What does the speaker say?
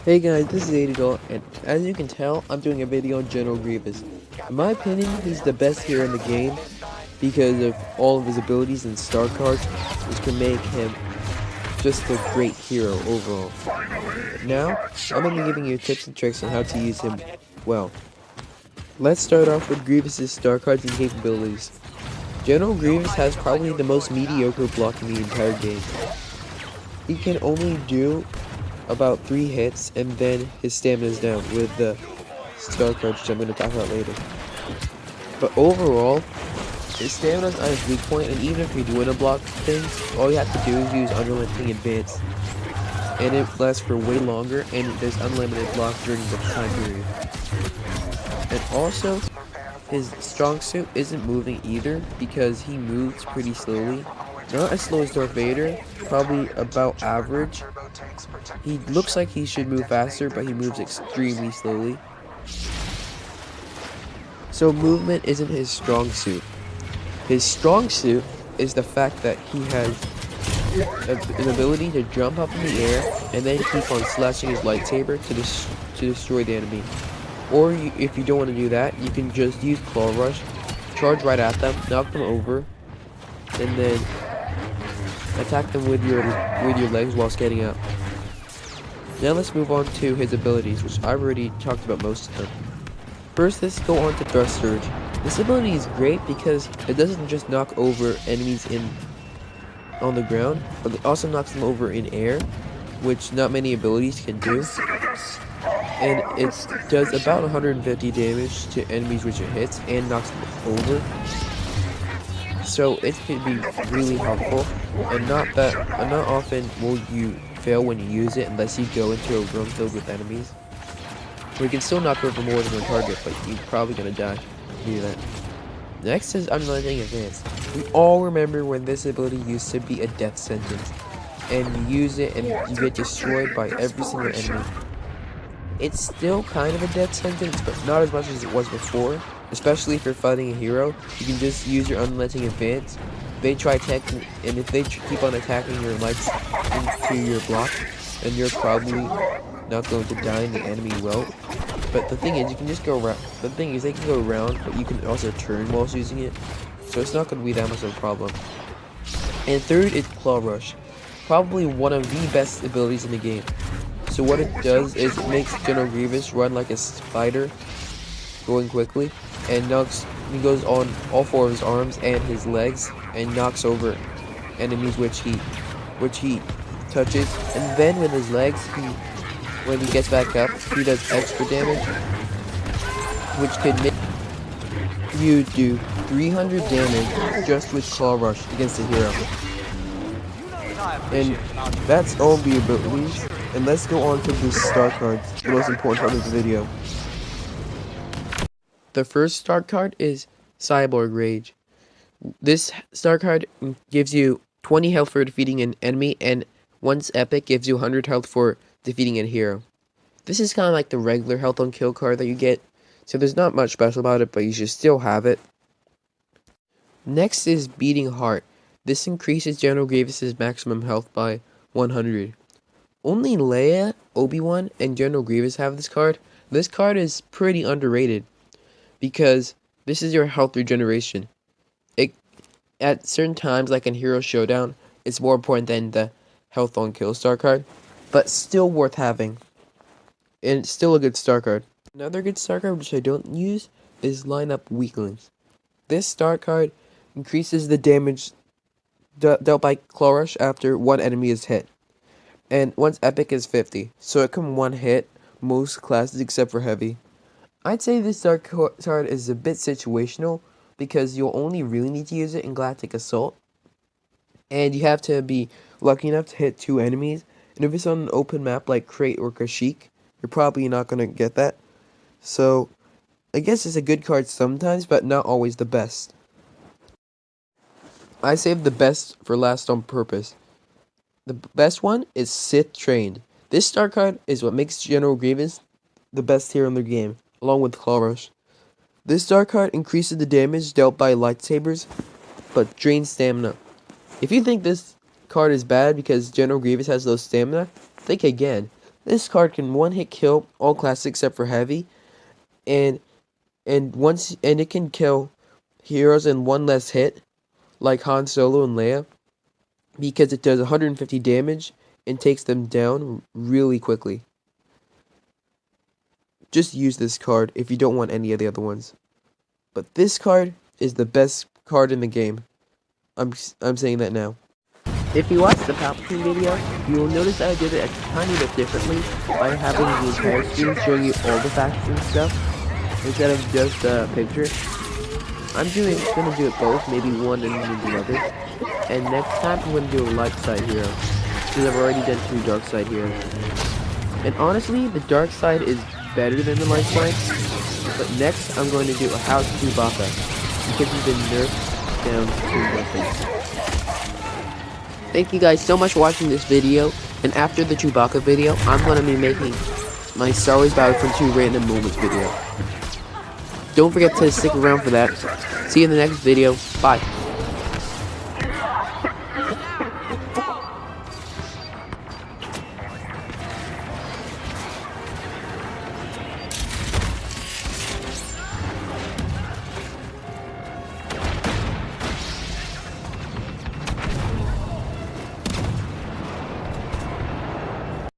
Hey guys, this is Adidol, and as you can tell, I'm doing a video on General Grevious. In my opinion, he's the best hero in the game because of all of his abilities and star cards, which can make him just a great hero overall. Now, I'm going to be giving you tips and tricks on how to use him well. Let's start off with Grievous's star cards and capabilities. General Grevious has probably the most mediocre block in the entire game. He can only do about 3 hits, and then his stamina is down with the star cards, which I'm going to talk about later. But overall, his stamina is on his weak point, and even if you do win a block thing, all you have to do is use unrelenting advance, and it lasts for way longer, and there's unlimited block during the time period. And also, his strong suit isn't moving either because he moves pretty slowly. Not as slow as Darth Vader, probably about average. He looks like he should move faster, but he moves extremely slowly. So movement isn't his strong suit. His strong suit is the fact that he has an ability to jump up in the air and then keep on slashing his lightsaber to destroy the enemy. Or if you don't want to do that, you can just use Claw Rush, charge right at them, knock them over, and then attack them with your legs while skating up. Now let's move on to his abilities, which I've already talked about most of them. First, let's go on to Thrust Surge. This ability is great because it doesn't just knock over enemies on the ground, but it also knocks them over in air, which not many abilities can do. And it does about 150 damage to enemies which it hits and knocks them over. So it can be really helpful, and not often will you fail when you use it unless you go into a room filled with enemies. We can still knock over more than one target, but you're probably gonna die if you do that. Next is Unrelenting Advance. We all remember when this ability used to be a death sentence, and you use it and you get destroyed by every single enemy. It's still kind of a death sentence, but not as much as it was before. Especially if you're fighting a hero, you can just use your Unrelenting Advance. They try attacking, and if they keep on attacking your lights into your block, then you're probably not going to die and the enemy will. But the thing is, you can just go around. The thing is, they can go around, but you can also turn whilst using it, so it's not going to be that much of a problem. And third is Claw Rush, probably one of the best abilities in the game. So what it does is it makes General Grevious run like a spider, going quickly, and he goes on all 4 of his arms and his legs and knocks over enemies which he touches, and then with his legs, when he gets back up, he does extra damage, which could make you do 300 damage just with Claw Rush against a hero. And that's all the abilities, and let's go on to the star cards, the most important part of the video. The first star card is Cyborg Rage. This star card gives you 20 health for defeating an enemy, and once epic gives you 100 health for defeating a hero. This is kind of like the regular health on kill card that you get, so there's not much special about it, but you should still have it. Next is Beating Heart. This increases General Grevious' maximum health by 100. Only Leia, Obi-Wan, and General Grievous have this card. This card is pretty underrated, because this is your health regeneration. At certain times, like in Hero Showdown, it's more important than the health on kill star card, but still worth having. And it's still a good star card. Another good star card which I don't use is Line Up Weaklings. This star card increases the damage dealt by Claw Rush after one enemy is hit. And once epic is 50, so it can one hit most classes except for heavy. I'd say this star card is a bit situational because you'll only really need to use it in Galactic Assault. And you have to be lucky enough to hit 2 enemies. And if it's on an open map like Crate or Kashyyyk, you're probably not going to get that. So, I guess it's a good card sometimes, but not always the best. I saved the best for last on purpose. The best one is Sith Trained. This star card is what makes General Grevious the best hero in the game, along with Claw Rush. This star card increases the damage dealt by lightsabers, but drains stamina. If you think this card is bad because General Grevious has low stamina, think again. This card can one-hit kill all classes except for heavy, and it can kill heroes in one less hit, like Han Solo and Leia, because it does 150 damage and takes them down really quickly. Just use this card if you don't want any of the other ones. But this card is the best card in the game. I'm saying that now. If you watched the Palpatine video, you will notice that I did it a tiny bit differently by having the entire screen showing you all the facts and stuff instead of just a picture. I'm gonna do it both, maybe one and maybe the other. And next time I'm gonna do a light side hero, because I've already done 2 dark side heroes. And honestly, the dark side is better than the light side. But next I'm going to do a House Chewbacca, because he's been nerfed down to nothing. Thank you guys so much for watching this video, and after the Chewbacca video, I'm going to be making my Star Wars Battlefront 2 Random Moments video. Don't forget to stick around for that. See you in the next video. Bye.